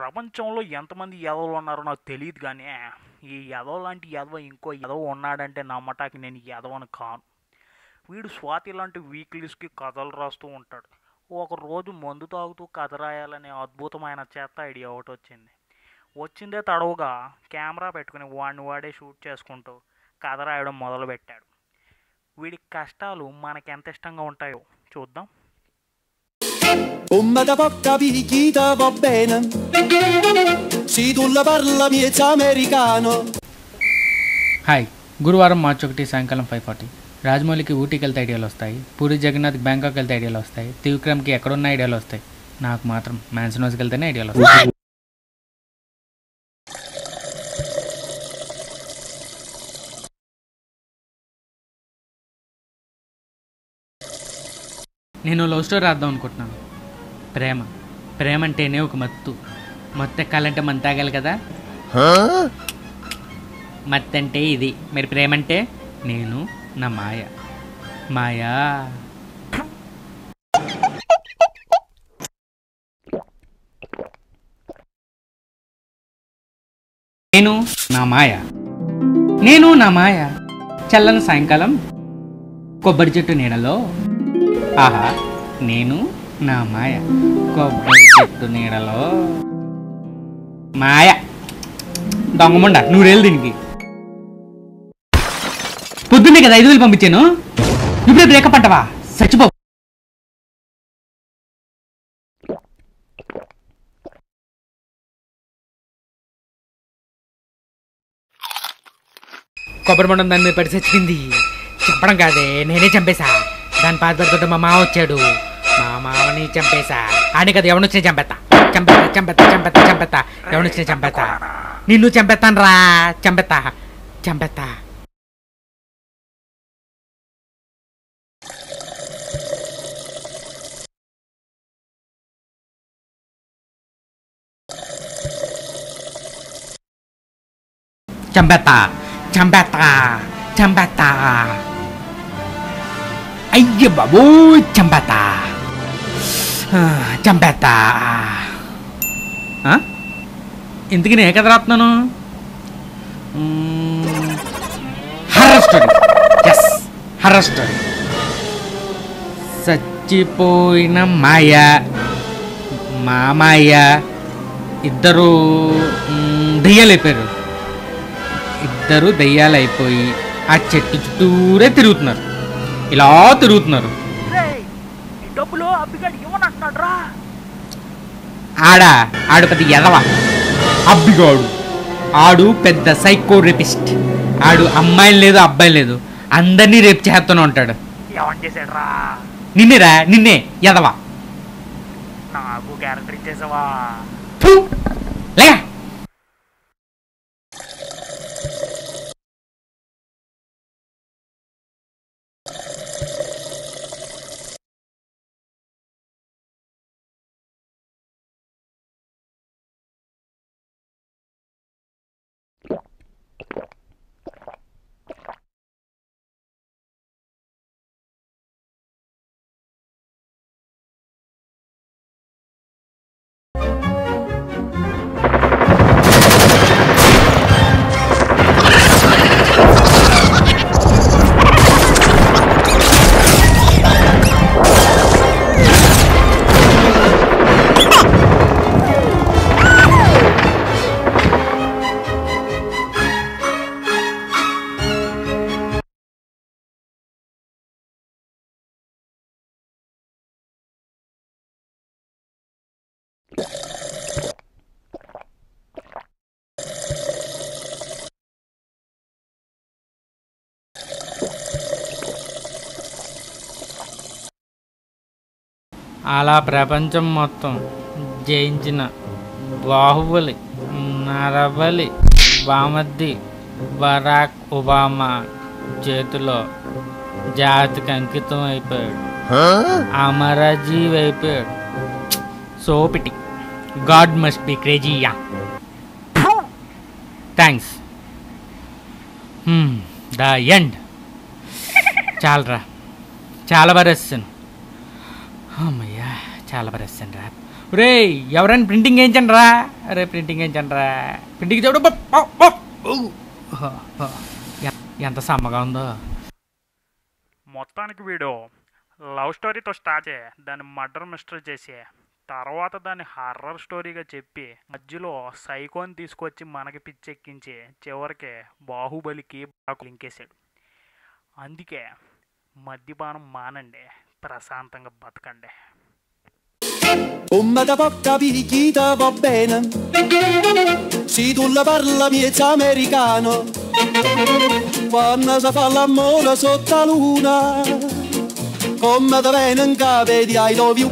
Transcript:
ప్రపంచంలో ఎంతమంది ఎదవలు ఉన్నారో నాకు తెలియదు కానీ ఈ ఎదవ లాంటి ఎదవ ఇంకో ఎదవ ఉన్నాడంటే నమ్మటానికి నేను ఎదవను కాను. వీడు స్వాతి లాంటి వీక్లీస్కి కథలు రాస్తూ ఉంటాడు. ఒకరోజు మందు తాగుతూ కథ రాయాలనే అద్భుతమైన చెత్త ఐడియా ఒకటి వచ్చింది. వచ్చిందే తడవుగా కెమెరా పెట్టుకుని వాడిని వాడే షూట్ చేసుకుంటూ కథ రాయడం మొదలుపెట్టాడు. వీడి కష్టాలు మనకెంత ఇష్టంగా ఉంటాయో చూద్దాం. Come da poca picchita va bene, se tu la parla miezza americano. Hi, గురువారం మార్చి 1 సాయంకాలం 5:40 రాజమౌళికి ఊటీకి వెళ్తే ఐడియాలు వస్తాయి, పూరి జగన్నాథ్కి బ్యాంకాక్ వెళ్తే ఐడియాలు వస్తాయి, త్రివిక్రమ్కి ఎక్కడున్న ఐడియాలు వస్తాయి. నాకు మాత్రం మ్యాన్సన్ హౌస్కి వెళ్తేనే ఐడియాలు వస్తాయి. నేను లవ్ స్టోరీ రాద్దాం అనుకుంటున్నాను. ప్రేమ అంటేనే ఒక మత్తు ఎక్కాలంటే మన తాగాలి కదా. మత్తు అంటే ఇది, మరి ప్రేమ అంటే నేను నా మాయా. నేను నా మాయ చల్లని సాయంకాలం కొబ్బరి చెట్టు నీడలో. ఆహా, నేను నా మాయ కొబ్బరి చెట్టు నీడలో. మాయ దొంగముండ, నూరేళ్ళు దీనికి. పొద్దున్నే కదా 5,000 పంపించాను, ఇప్పుడే బ్రేకప్ అంటవా? చచ్చిపో. కొబ్బరి మొండం దాని మీద పడి చచ్చిపోయింది. చెప్పడం కాదే, నేనే చంపేశా. దాని పాత పెడుతుంటే మా మామ వచ్చాడు, మా మామని చంపేశా. ఆడే కదా ఎవడొచ్చినా చంపేస్తా. ఎవడొచ్చినా చంపేస్తా. నిన్ను చంపేస్తాను రా, చంపేస్తా. చంపేస్తా. అయ్య బాబు, చంపేస్తా. ఇంతకీ నేను కథ రాస్తున్నాను. Horror story. చచ్చిపోయిన మామయ్య ఇద్దరు దెయ్యాలైపోయి ఆ చెట్టు చుట్టూరే తిరుగుతున్నారు. ఇలా తిరుగుతున్నారు. ఆడు పెద్ద ఎదవ అబ్బిగాడు. ఆడు పెద్ద సైకో రేపిస్ట్. ఆడు అమ్మాయిలు లేదు, అబ్బాయి లేదు, అందరినీ రేపు చేస్తూనే ఉంటాడు. నిన్నే ఎదవ. నాకు క్యారెక్టర్ ఇచ్చేసావా? లే. అలా ప్రపంచం మొత్తం జయించిన బాహుబలి, నరబలి, బామర్ది బరాక్ ఒబామా చేతిలో జాతికి అంకితం అయిపోయాడు. అమరజీవి అయిపోయాడు. సోపిటి. గాడ్ మస్ట్ బి క్రేజీయా. థ్యాంక్స్. The end. చాలరా, చాలా బాగా రాశాను. అమ్మయ్యా, చాలా బాగా రాశాను రా. రే ఎవరైనా ప్రింటింగ్ వేయించండి రా. అరే ప్రింటింగ్ వేయించండి రా. ప్రింటింగ్ చూడు. ఎంత సమ్మగా ఉందో. మొత్తానికి వీడు లవ్ స్టోరీతో స్టార్ట్ చేయ దాన్ని మర్డర్ మిస్టరీ చేసి తర్వాత దాన్ని హర్రర్ స్టోరీగా చెప్పి మధ్యలో సైకోని తీసుకొచ్చి మనకి పిచ్చెక్కించి చివరికి బాహుబలికి లింకేశాడు. అందుకే మద్యపానం మానండి, ప్రశాంతంగా బతకండి. Come da porta picchita va bene, se tu la parla miezza americano, quando si fa l'amore sotto la luna, come da bene in capo di I love you.